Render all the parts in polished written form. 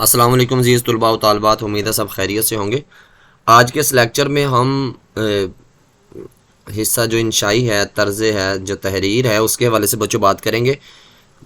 السلام علیکم عزیز طلباء و طالبات، امید ہے سب خیریت سے ہوں گے۔ آج کے اس لیکچر میں ہم حصہ جو انشائی ہے، طرز ہے، جو تحریر ہے، اس کے حوالے سے بچوں بات کریں گے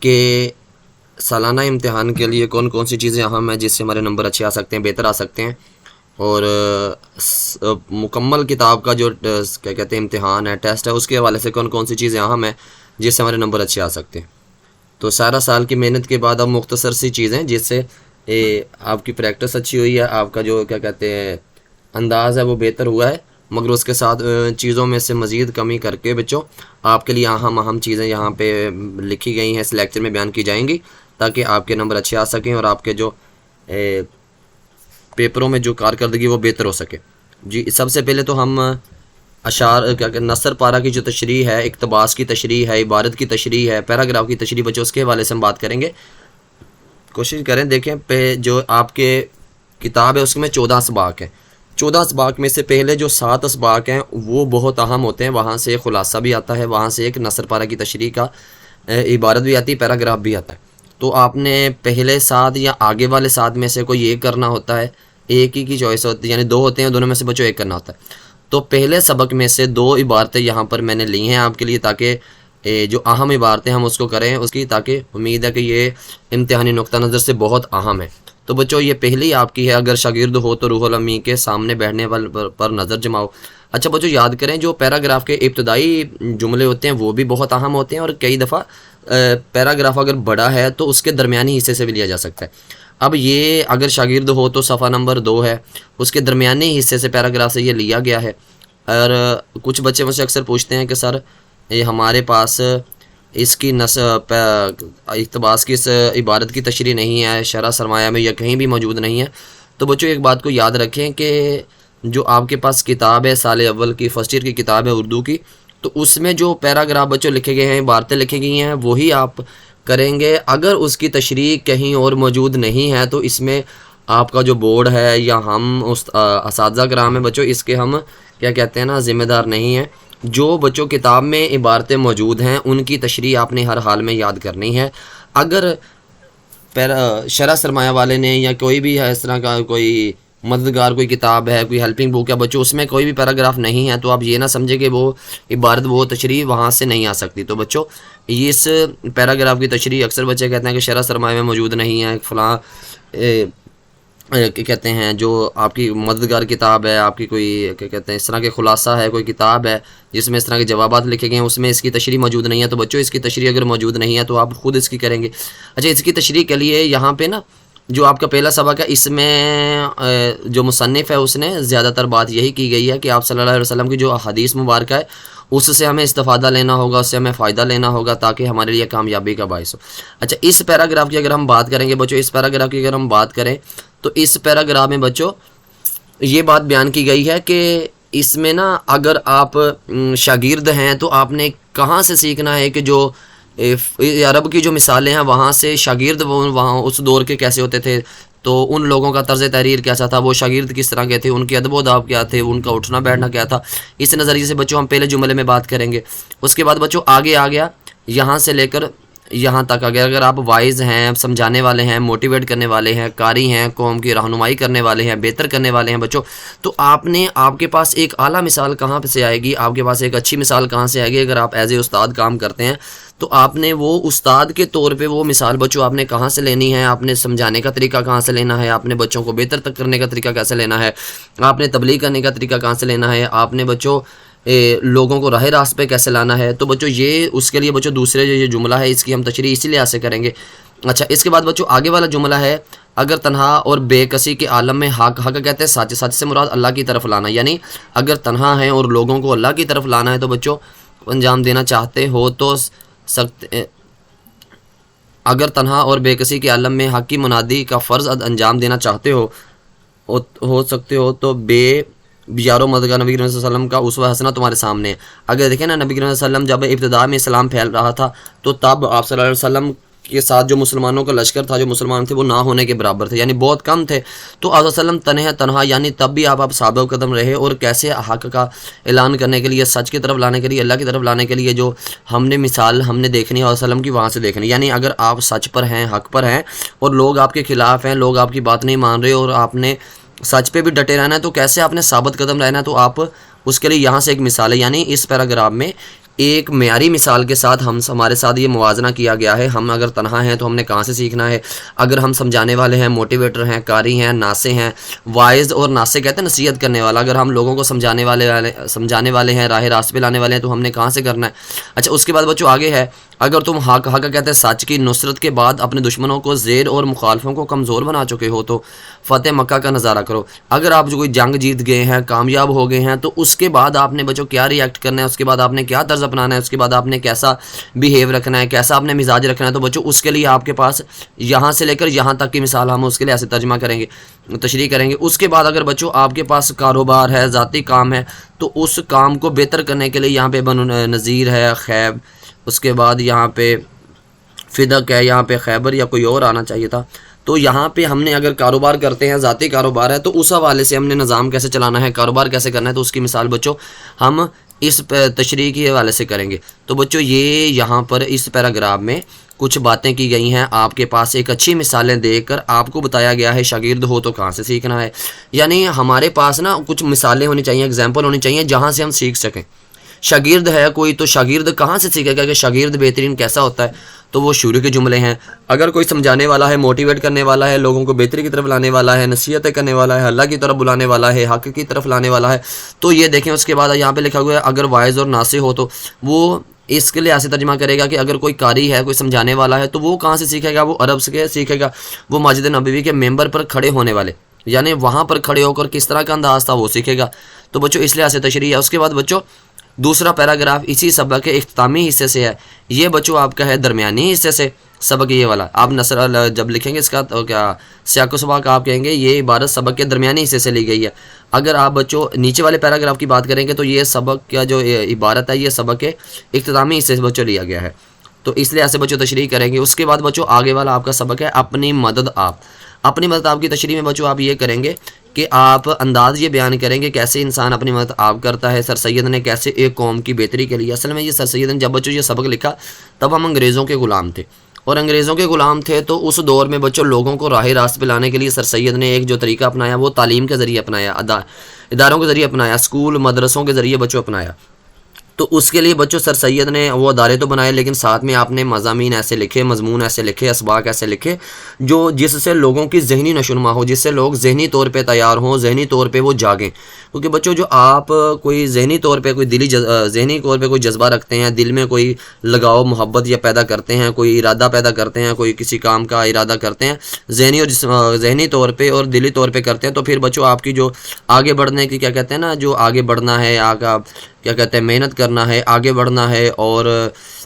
کہ سالانہ امتحان کے لیے کون کون سی چیزیں اہم ہیں جس سے ہمارے نمبر اچھے آ سکتے ہیں، بہتر آ سکتے ہیں، اور مکمل کتاب کا جو کیا کہتے ہیں امتحان ہے، ٹیسٹ ہے، اس کے حوالے سے کون کون سی چیزیں اہم ہیں جس سے ہمارے نمبر اچھے آ سکتے ہیں۔ تو سارا سال کی محنت کے بعد اب مختصر سی چیزیں جس سے آپ کی پریکٹس اچھی ہوئی ہے، آپ کا جو کیا کہتے ہیں انداز ہے وہ بہتر ہوا ہے، مگر اس کے ساتھ چیزوں میں سے مزید کمی کر کے بچوں آپ کے لیے اہم چیزیں یہاں پہ لکھی گئی ہیں، اس لیکچر میں بیان کی جائیں گی تاکہ آپ کے نمبر اچھے آ سکیں اور آپ کے جو پیپروں میں جو کارکردگی وہ بہتر ہو سکے۔ جی، سب سے پہلے تو ہم اشعار کیا کہ نثر پارہ کی جو تشریح ہے، اقتباس کی تشریح ہے، عبارت کی تشریح ہے، پیراگراف کی تشریح، بچوں اس کے حوالے سے ہم بات کریں گے۔ کوشش کریں، دیکھیں جو آپ کے کتاب ہے اس میں 14 اسباق ہیں، 14 اسباق میں سے پہلے جو 7 اسباق ہیں وہ بہت اہم ہوتے ہیں، وہاں سے ایک خلاصہ بھی آتا ہے، وہاں سے ایک نثر پارہ کی تشریح کا عبارت بھی آتی ہے، پیراگراف بھی آتا ہے۔ تو آپ نے پہلے 7 یا آگے والے 7 میں سے کوئی ایک کرنا ہوتا ہے، ایک ہی کی چوائس ہوتی ہے، یعنی 2 ہوتے ہیں، دونوں میں سے بچوں ایک کرنا ہوتا ہے۔ تو پہلے سبق میں سے 2 عبارتیں یہاں پر میں نے لی ہیں آپ کے لیے تاکہ جو اہم عبارتیں ہم اس کو کریں اس کی، تاکہ امید ہے کہ یہ امتحانی نقطہ نظر سے بہت اہم ہے۔ تو بچوں یہ پہلی آپ کی ہے، اگر شاگرد ہو تو روح الامی کے سامنے بیٹھنے پر نظر جماؤ۔ اچھا بچوں یاد کریں، جو پیراگراف کے ابتدائی جملے ہوتے ہیں وہ بھی بہت اہم ہوتے ہیں، اور کئی دفعہ پیراگراف اگر بڑا ہے تو اس کے درمیانی حصے سے بھی لیا جا سکتا ہے۔ اب یہ اگر شاگرد ہو تو صفحہ نمبر 2 ہے، اس کے درمیانی حصے سے پیراگراف سے یہ لیا گیا ہے۔ اور کچھ بچے مجھ سے اکثر پوچھتے ہیں کہ سر ہمارے پاس اس کی اقتباس کی اس عبارت کی تشریح نہیں ہے، شرح سرمایہ میں یا کہیں بھی موجود نہیں ہے۔ تو بچوں ایک بات کو یاد رکھیں کہ جو آپ کے پاس کتاب ہے، سال اول کی فرسٹ ایئر کی کتاب ہے اردو کی، تو اس میں جو پیراگراف بچوں لکھے گئے ہیں، عبارتیں لکھی گئی ہیں، وہی آپ کریں گے۔ اگر اس کی تشریح کہیں اور موجود نہیں ہے تو اس میں آپ کا جو بورڈ ہے یا ہم اساتذہ کرام ہیں بچوں، اس کے ہم کیا کہتے ہیں نا ذمہ دار نہیں ہیں۔ جو بچوں کتاب میں عبارتیں موجود ہیں ان کی تشریح آپ نے ہر حال میں یاد کرنی ہے۔ اگر شرح سرمایہ والے نے یا کوئی بھی ہے اس طرح کا کوئی مددگار کوئی کتاب ہے، کوئی ہیلپنگ بک ہے بچوں، اس میں کوئی بھی پیراگراف نہیں ہے تو آپ یہ نہ سمجھیں کہ وہ عبارت وہ تشریح وہاں سے نہیں آ سکتی۔ تو بچوں اس پیراگراف کی تشریح اکثر بچے کہتے ہیں کہ شرح سرمایہ میں موجود نہیں ہے، فلاں کیا کہتے ہیں جو آپ کی مددگار کتاب ہے، آپ کی کوئی کیا کہتے ہیں اس طرح کے خلاصہ ہے، کوئی کتاب ہے جس میں اس طرح کے جوابات لکھے گئے ہیں، اس میں اس کی تشریح موجود نہیں ہے۔ تو بچوں اس کی تشریح اگر موجود نہیں ہے تو آپ خود اس کی کریں گے۔ اچھا، اس کی تشریح کے لیے یہاں پہ نا جو آپ کا پہلا سبق ہے، اس میں جو مصنف ہے اس نے زیادہ تر بات یہی کی گئی ہے کہ آپ صلی اللہ علیہ وسلم کی جو حدیث مبارکہ ہے اس سے ہمیں استفادہ لینا ہوگا، اس سے ہمیں فائدہ لینا ہوگا تاکہ ہمارے لیے کامیابی کا باعث ہو۔ اچھا، اس پیراگراف کی اگر ہم بات کریں گے بچوں، اس پیراگراف کی اگر ہم بات کریں تو اس پیراگراف میں بچوں یہ بات بیان کی گئی ہے کہ اس میں نا اگر آپ شاگرد ہیں تو آپ نے کہاں سے سیکھنا ہے کہ جو عرب کی جو مثالیں ہیں وہاں سے شاگرد وہاں اس دور کے کیسے ہوتے تھے، تو ان لوگوں کا طرز تحریر کیسا تھا، وہ شاگرد کس طرح کے تھے، ان کے ادب و آداب کیا تھے، ان کا اٹھنا بیٹھنا کیا تھا۔ اس نظریے سے بچوں ہم پہلے جملے میں بات کریں گے۔ اس کے بعد بچوں آگے آ گیا یہاں سے لے کر یہاں تک اگر آپ وائز ہیں، سمجھانے والے ہیں، موٹیویٹ کرنے والے ہیں، قاری ہیں، قوم کی رہنمائی کرنے والے ہیں، بہتر کرنے والے ہیں بچوں، تو آپ کے پاس ایک اعلیٰ مثال کہاں سے آئے گی، آپ کے پاس ایک اچھی مثال کہاں سے آئے گی؟ اگر آپ ایز اے استاد کام کرتے ہیں تو آپ نے وہ استاد کے طور پہ وہ مثال بچوں آپ نے کہاں سے لینی ہے، آپ نے سمجھانے کا طریقہ کہاں سے لینا ہے، آپ نے بچوں کو بہتر تک کرنے کا طریقہ کیسے لینا ہے، آپ نے تبلیغ کرنے کا طریقہ کہاں سے لینا ہے، آپ نے بچوں لوگوں کو راہ راست پہ کیسے لانا ہے۔ تو بچوں یہ اس کے لیے بچوں دوسرے جو یہ جملہ ہے اس کی ہم تشریح اسی لحاظ سے کریں گے۔ اچھا، اس کے بعد بچوں آگے والا جملہ ہے، اگر تنہا اور بے کسی کے عالم میں حق کہتے ہیں ساتھ ساتھ سے مراد اللہ کی طرف لانا، یعنی اگر تنہا ہیں اور لوگوں کو اللہ کی طرف لانا ہے تو بچوں انجام دینا چاہتے ہو تو اگر تنہا اور بے کسی کے عالم میں حق کی منادی کا فرض انجام دینا چاہتے ہو سکتے ہو تو بے یارو مددگار نبی کریم صلی اللہ علیہ وسلم کا اسوہ حسنہ تمہارے سامنے ہے۔ اگر دیکھیں نا، نبی کریم صلی اللہ علیہ وسلم جب ابتدا میں اسلام پھیل رہا تھا تو تب آپ صلی اللہ علیہ وسلم کے ساتھ جو مسلمانوں کا لشکر تھا، جو مسلمان تھے وہ نہ ہونے کے برابر تھے، یعنی بہت کم تھے. تو آقا صلی اللہ علیہ وسلم تنہا یعنی تب بھی آپ ثابت قدم رہے، اور کیسے حق کا اعلان کرنے کے لیے، سچ کی طرف لانے کے لیے، اللہ کی طرف لانے کے لیے جو ہم نے مثال ہم نے دیکھنی ہے علیہ وسلم کی، وہاں سے دیکھنی. یعنی اگر آپ سچ پر ہیں، حق پر ہیں، اور لوگ آپ کے خلاف ہیں، لوگ آپ کی بات نہیں مان رہے، اور آپ نے سچ پہ بھی ڈٹے رہنا ہے، تو کیسے آپ نے ثابت قدم رہنا ہے. تو آپ اس کے لیے یہاں سے ایک مثال ہے، یعنی اس پیراگراف میں ایک معیاری مثال کے ساتھ ہمارے ساتھ یہ موازنہ کیا گیا ہے. ہم اگر تنہا ہیں تو ہم نے کہاں سے سیکھنا ہے؟ اگر ہم سمجھانے والے ہیں، موٹیویٹر ہیں، قاری ہیں، ناصح ہیں، وائز اور ناصح کہتے ہیں نصیحت کرنے والا، اگر ہم لوگوں کو سمجھانے والے ہیں، راہ راست پہ لانے والے ہیں، تو ہم نے کہاں سے کرنا ہے؟ اچھا، اس کے بعد بچوں آگے ہے، اگر تم حق کہتے ہیں سچ کی نصرت کے بعد اپنے دشمنوں کو زیر اور مخالفوں کو کمزور بنا چکے ہو تو فتح مکہ کا نظارہ کرو. اگر آپ جو کوئی جنگ جیت گئے ہیں، کامیاب ہو گئے ہیں، تو اس کے بعد آپ نے بچوں کیا ری ایکٹ کرنا ہے، اس کے بعد آپ نے کیا طرز اپنانا ہے، اس کے بعد آپ نے کیسا بیہیو رکھنا ہے، کیسا آپ نے مزاج رکھنا ہے. تو بچوں اس کے لیے آپ کے پاس یہاں سے لے کر یہاں تک کی مثال ہم اس کے لیے ایسے ترجمہ کریں گے، تشریح کریں گے. اس کے بعد اگر بچوں آپ کے پاس کاروبار ہے، ذاتی کام ہے، تو اس کام کو بہتر کرنے کے لیے یہاں پہ بنو نذیر ہے، خیب، اس کے بعد یہاں پہ فدق ہے، یہاں پہ خیبر یا کوئی اور آنا چاہیے تھا. تو یہاں پہ ہم نے اگر کاروبار کرتے ہیں، ذاتی کاروبار ہے، تو اس حوالے سے ہم نے نظام کیسے چلانا ہے، کاروبار کیسے کرنا ہے، تو اس کی مثال بچوں ہم اس تشریح کے حوالے سے کریں گے. تو بچوں یہ یہاں پر اس پیراگراف میں کچھ باتیں کی گئی ہیں، آپ کے پاس ایک اچھی مثالیں دے کر آپ کو بتایا گیا ہے شاگرد ہو تو کہاں سے سیکھنا ہے. یعنی ہمارے پاس نا کچھ مثالیں ہونی چاہیے، اگزامپل ہونی چاہیے جہاں سے ہم سیکھ سکیں. شاگرد ہے کوئی تو شاگرد کہاں سے سیکھے گا کہ شاگرد بہترین کیسا ہوتا ہے؟ تو وہ شروع کے جملے ہیں. اگر کوئی سمجھانے والا ہے، موٹیویٹ کرنے والا ہے، لوگوں کو بہتری کی طرف لانے والا ہے، نصیحتیں کرنے والا ہے، اللہ کی طرف بلانے والا ہے، حق کی طرف لانے والا ہے، تو یہ دیکھیں. اس کے بعد یہاں پہ لکھا ہوا ہے اگر وائز اور ناصح ہو تو وہ اس کے لیے ایسے ترجمہ کرے گا کہ اگر کوئی قاری ہے، کوئی سمجھانے والا ہے، تو وہ کہاں سے سیکھے گا؟ وہ عرب سے سیکھے گا، وہ مسجد نبوی کے ممبر پر کھڑے ہونے والے، یعنی وہاں پر کھڑے ہو کر کس طرح کا انداز تھا وہ سیکھے گا. تو بچوں اس لیے ایسے تشریح ہے. اس کے بعد بچوں دوسرا پیراگراف اسی سبق کے اختتامی حصے سے ہے. یہ بچوں آپ کا ہے درمیانی حصے سے سبق یہ والا. آپ نصر جب لکھیں گے اس کا تو کیا سیاق و سباق آپ کہیں گے یہ عبارت سبق کے درمیانی حصے سے لی گئی ہے. اگر آپ بچوں نیچے والے پیراگراف کی بات کریں گے تو یہ سبق کا جو عبارت ہے یہ سبق کے اختتامی حصے سے بچوں لیا گیا ہے. تو اس لیے ایسے بچوں تشریح کریں گے. اس کے بعد بچوں آگے والا آپ کا سبق ہے اپنی مدد آپ. اپنی مدد آپ کی تشریح میں بچوں آپ یہ کریں گے کہ آپ انداز یہ بیان کریں گے کیسے انسان اپنی مدد آپ کرتا ہے. سر سید نے کیسے ایک قوم کی بہتری کے لیے، اصل میں یہ سر سید نے جب بچوں یہ سبق لکھا تب ہم انگریزوں کے غلام تھے، اور انگریزوں کے غلام تھے تو اس دور میں بچوں لوگوں کو راہ راست پہ لانے کے لیے سر سید نے ایک جو طریقہ اپنایا وہ تعلیم کے ذریعے اپنایا، اداروں کے ذریعے اپنایا، اسکول مدرسوں کے ذریعے بچوں اپنایا. تو اس کے لیے بچوں سر سید نے وہ ادارے تو بنائے، لیکن ساتھ میں آپ نے مضامین ایسے لکھے، مضمون ایسے لکھے، اسباق ایسے لکھے جو جس سے لوگوں کی ذہنی نشوونما ہو، جس سے لوگ ذہنی طور پہ تیار ہوں، ذہنی طور پہ وہ جاگیں. کیونکہ بچوں جو آپ کوئی ذہنی طور پہ کوئی ذہنی طور پہ کوئی جذبہ رکھتے ہیں، دل میں کوئی لگاؤ محبت یا پیدا کرتے ہیں، کوئی ارادہ پیدا کرتے ہیں، کوئی کسی کام کا ارادہ کرتے ہیں ذہنی طور پہ اور دلی طور پہ کرتے ہیں، تو پھر بچوں آپ کی جو آگے بڑھنے کی کیا کہتے ہیں نا، جو آگے بڑھنا ہے، کیا کہتے ہیں محنت کرنا ہے، آگے بڑھنا ہے. اور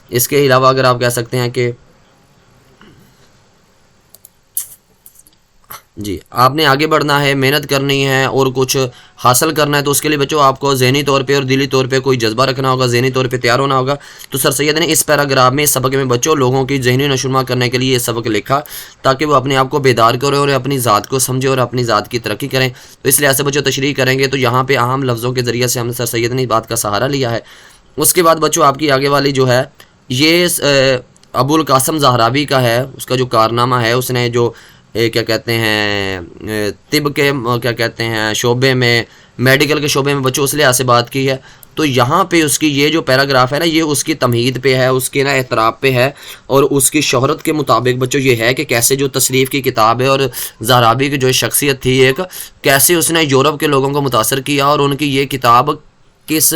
اس کے علاوہ اگر آپ کہہ سکتے ہیں کہ جی آپ نے آگے بڑھنا ہے، محنت کرنی ہے اور کچھ حاصل کرنا ہے، تو اس کے لیے بچوں آپ کو ذہنی طور پہ اور دلی طور پہ کوئی جذبہ رکھنا ہوگا، ذہنی طور پہ تیار ہونا ہوگا. تو سر سید نے اس پیراگراف میں اس سبق میں بچوں لوگوں کی ذہنی نشوونما کرنے کے لیے یہ سبق لکھا تاکہ وہ اپنے آپ کو بیدار کریں اور اپنی ذات کو سمجھیں اور اپنی ذات کی ترقی کریں. تو اس لیے ایسے بچوں تشریح کریں گے. تو یہاں پہ اہم لفظوں کے ذریعے سے ہم نے سر سید نے اس بات کا سہارا لیا ہے. اس کے بعد بچوں آپ کی آگے والی جو ہے یہ ابو القاسم زہراوی کا ہے. اس کا جو کارنامہ ہے، اس نے جو کیا کہتے ہیں طب کے کیا کہتے ہیں شعبے میں، میڈیکل کے شعبے میں بچوں اس لیے ایسے بات کی ہے. تو یہاں پہ اس کی یہ جو پیراگراف ہے نا، یہ اس کی تمہید پہ ہے، اس کے نا اعتراف پہ ہے، اور اس کی شہرت کے مطابق بچوں یہ ہے کہ کیسے جو تصریف کی کتاب ہے اور زہراوی کی جو شخصیت تھی ایک، کیسے اس نے یورپ کے لوگوں کو متاثر کیا، اور ان کی یہ کتاب کس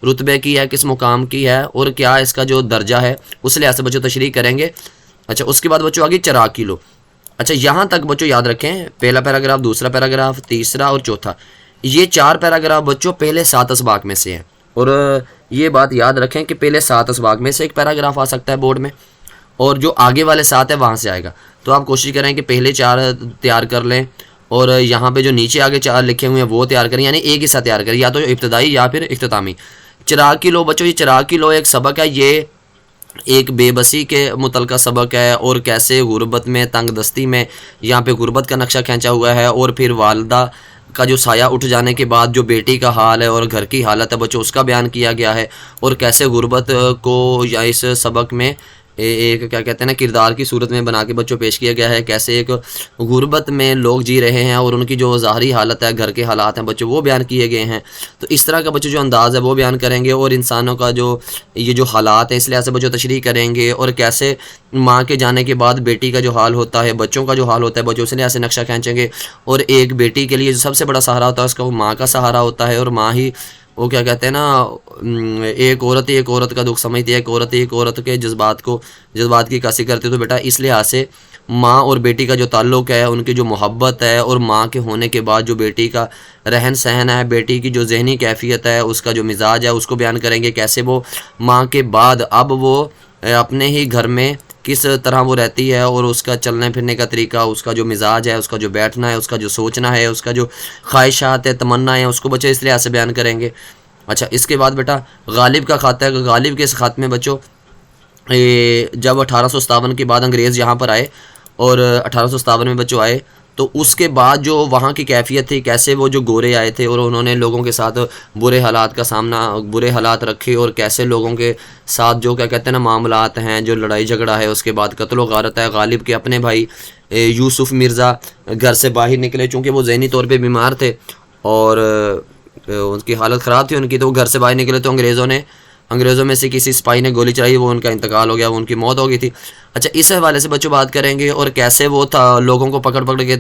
رتبے کی ہے، کس مقام کی ہے، اور کیا اس کا جو درجہ ہے، اس لیے ایسے بچوں تشریح کریں گے. اچھا اس کے بعد بچوں آگے چراغ کی لو. اچھا یہاں تک بچوں یاد رکھیں، پہلا پیراگراف، دوسرا پیراگراف، تیسرا اور چوتھا، یہ 4 پیراگراف بچوں پہلے 7 اسباق میں سے ہیں. اور یہ بات یاد رکھیں کہ پہلے 7 اسباق میں سے ایک پیراگراف آ سکتا ہے بورڈ میں، اور جو آگے والے 7 ہیں وہاں سے آئے گا. تو آپ کوشش کریں کہ پہلے 4 تیار کر لیں، اور یہاں پہ جو نیچے آگے 4 لکھے ہوئے ہیں وہ تیار کریں، یعنی ایک حصہ تیار کریں، یا تو ابتدائی یا پھر اختتامی. چراغ کی لو بچوں، یہ چراغ کی لو ایک سبق ہے. یہ ایک بے بسی کے متعلقہ سبق ہے، اور کیسے غربت میں، تنگ دستی میں یہاں پہ غربت کا نقشہ کھینچا ہوا ہے، اور پھر والدہ کا جو سایہ اٹھ جانے کے بعد جو بیٹی کا حال ہے اور گھر کی حالت ہے بچوں، اس کا بیان کیا گیا ہے، اور کیسے غربت کو یا اس سبق میں ایک کیا کہتے ہیں نا کردار کی صورت میں بنا کے بچوں پیش کیا گیا ہے، کیسے ایک غربت میں لوگ جی رہے ہیں اور ان کی جو ظاہری حالت ہے، گھر کے حالات ہیں بچوں، وہ بیان کیے گئے ہیں۔ تو اس طرح کا بچوں جو انداز ہے وہ بیان کریں گے، اور انسانوں کا جو یہ جو حالات ہیں اس لحاظ سے بچوں تشریح کریں گے، اور کیسے ماں کے جانے کے بعد بیٹی کا جو حال ہوتا ہے، بچوں کا جو حال ہوتا ہے بچوں، اس لحاظ سے نقشہ کھینچیں گے۔ اور ایک بیٹی کے لیے جو سب سے بڑا سہارا ہوتا ہے اس کا وہ ماں کا سہارا ہوتا ہے، اور ماں ہی وہ کیا کہتے ہیں نا ایک عورت کا دکھ سمجھتی ہے، ایک عورت کے جذبات کی عکاسی کرتی ہے۔ تو بیٹا اس لحاظ سے ماں اور بیٹی کا جو تعلق ہے، ان کی جو محبت ہے، اور ماں کے ہونے کے بعد جو بیٹی کا رہن سہن ہے، بیٹی کی جو ذہنی کیفیت ہے، اس کا جو مزاج ہے، اس کو بیان کریں گے، کیسے وہ ماں کے بعد اب وہ اپنے ہی گھر میں کس طرح وہ رہتی ہے، اور اس کا چلنے پھرنے کا طریقہ، اس کا جو مزاج ہے، اس کا جو بیٹھنا ہے، اس کا جو سوچنا ہے، اس کا جو خواہشات ہے، تمنا ہے، اس کو بچے اس لحاظ سے بیان کریں گے۔ اچھا، اس کے بعد بیٹا غالب کا خط ہے۔ غالب کے اس خط میں بچوں جب 1857 کے بعد انگریز یہاں پر آئے، اور 1857 میں بچوں آئے، تو اس کے بعد جو وہاں کی کیفیت تھی، کیسے وہ جو گورے آئے تھے اور انہوں نے لوگوں کے ساتھ برے حالات رکھے، اور کیسے لوگوں کے ساتھ جو کیا کہتے ہیں نا معاملات ہیں، جو لڑائی جھگڑا ہے، اس کے بعد قتل و غارت ہے۔ غالب کے اپنے بھائی یوسف مرزا گھر سے باہر نکلے، چونکہ وہ ذہنی طور پہ بیمار تھے اور ان کی حالت خراب تھی ان کی، تو وہ گھر سے باہر نکلے، تو انگریزوں میں سے کسی سپاہی نے گولی چلائی، وہ ان کا انتقال ہو گیا، وہ ان کی موت ہو گئی تھی۔ اچھا، اس حوالے سے بچوں بات کریں گے، اور کیسے وہ لوگوں کو پکڑ کے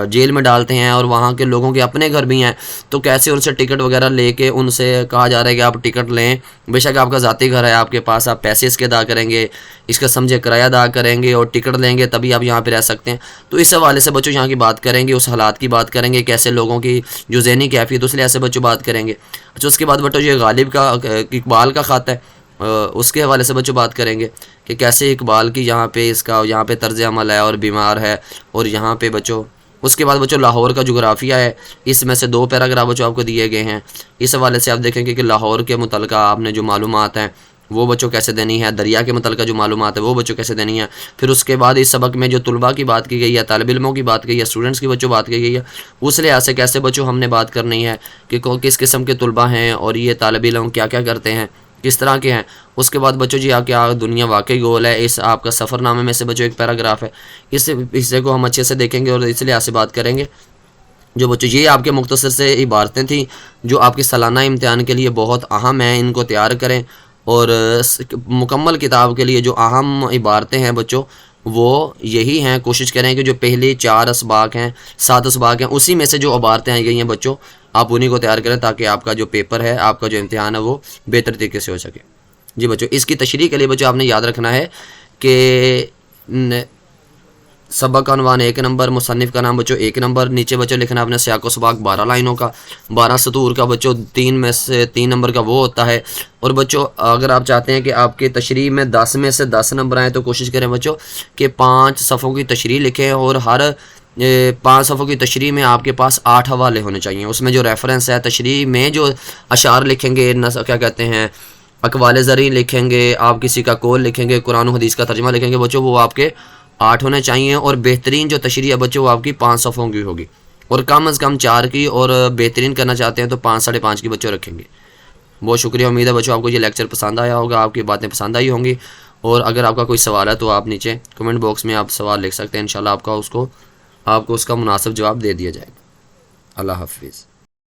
جیل میں ڈالتے ہیں، اور وہاں کے لوگوں کے اپنے گھر بھی ہیں، تو کیسے ان سے ٹکٹ وغیرہ لے کے ان سے کہا جا رہا ہے کہ آپ ٹکٹ لیں، بے شک آپ کا ذاتی گھر ہے آپ کے پاس، آپ پیسے اس کے ادا کریں گے، اس کا سمجھے کرایہ ادا کریں گے، اور ٹکٹ لیں گے تبھی آپ یہاں پہ رہ سکتے ہیں۔ تو اس حوالے سے بچوں یہاں کی بات کریں گے، اس حالات کی بات کریں گے، کیسے لوگوں کی جو ذہنی کیفیت، اس لحاظ سے بچوں بات کریں گے۔ اچھا، اس کے بعد بچوں یہ غالب کا اقبال کا خط ہے، اس کے حوالے سے بچوں بات کریں گے کہ کیسے اقبال کی یہاں پہ طرز عمل ہے اور بیمار ہے، اور یہاں پہ بچوں اس کے بعد بچوں لاہور کا جغرافیہ ہے، اس میں سے 2 پیراگراف بچوں آپ کو دیے گئے ہیں۔ اس حوالے سے آپ دیکھیں گے کہ لاہور کے متعلقہ آپ نے جو معلومات ہیں وہ بچوں کیسے دینی ہے، دریا کے متعلقہ جو معلومات ہے وہ بچوں کیسے دینی ہے۔ پھر اس کے بعد اس سبق میں جو طلباء کی بات کی گئی ہے، طالب علموں کی بات کی گئی ہے، اسٹوڈنٹس کی بچوں بات کی گئی ہے، اس لحاظ سے کیسے بچوں ہم نے بات کرنی ہے کہ کس قسم کے طلباء ہیں، اور یہ طالب علم کیا کیا کرتے ہیں، کس طرح کے ہیں۔ اس کے بعد بچوں جی آپ کیا دنیا واقعی گول ہے، اس آپ کا سفر نامے میں سے بچوں ایک پیراگراف ہے، اس حصے کو ہم اچھے سے دیکھیں گے اور اس لحاظ سے بات کریں گے۔ جو بچوں یہ آپ کے مختصر سے عبارتیں تھیں جو آپ کے سالانہ امتحان کے لیے بہت اہم ہیں، ان کو تیار کریں، اور مکمل کتاب کے لیے جو اہم عبارتیں ہیں بچوں وہ یہی ہیں۔ کوشش کریں کہ جو پہلی 4 اسباق ہیں، 7 اسباق ہیں، اسی میں سے جو عبارتیں آئی گئی ہیں بچوں آپ انہی کو تیار کریں، تاکہ آپ کا جو پیپر ہے، آپ کا جو امتحان ہے وہ بہتر طریقے سے ہو سکے۔ جی بچوں، اس کی تشریح کے لیے بچوں آپ نے یاد رکھنا ہے کہ سبق کا عنوان 1 نمبر، مصنف کا نام بچوں 1 نمبر، نیچے بچوں لکھنا اپنے سیاق و سباق 12 لائنوں کا، 12 سطور کا بچوں 3 میں سے 3 نمبر کا وہ ہوتا ہے۔ اور بچوں اگر آپ چاہتے ہیں کہ آپ کے تشریح میں 10 میں سے 10 نمبر آئیں تو کوشش کریں بچوں کہ 5 صفحوں کی تشریح لکھیں، اور ہر 5 صفحوں کی تشریح میں آپ کے پاس 8 حوالے ہونے چاہیے، اس میں جو ریفرنس ہے، تشریح میں جو اشعار لکھیں گے، کیا کہتے ہیں اقوال زرعی لکھیں گے، آپ کسی کا قول لکھیں گے، قرآن و حدیث کا ترجمہ لکھیں گے بچوں، وہ آپ کے 8 ہونے چاہیے، اور بہترین جو تشریح ہے بچوں وہ آپ کی 5 صفحوں کی ہوگی، اور کم از کم 4 کی، اور بہترین کرنا چاہتے ہیں تو 5 ساڑھے 5 کی بچوں رکھیں گے۔ بہت شکریہ، امید ہے بچوں آپ کو یہ لیکچر پسند آیا ہوگا، آپ کی باتیں پسند آئی ہوں گی، اور اگر آپ کا کوئی سوال ہے تو آپ نیچے کمنٹ باکس میں آپ سوال لکھ سکتے ہیں، انشاءاللہ آپ کو اس کا مناسب جواب دے دیا جائے گا۔ اللہ حافظ۔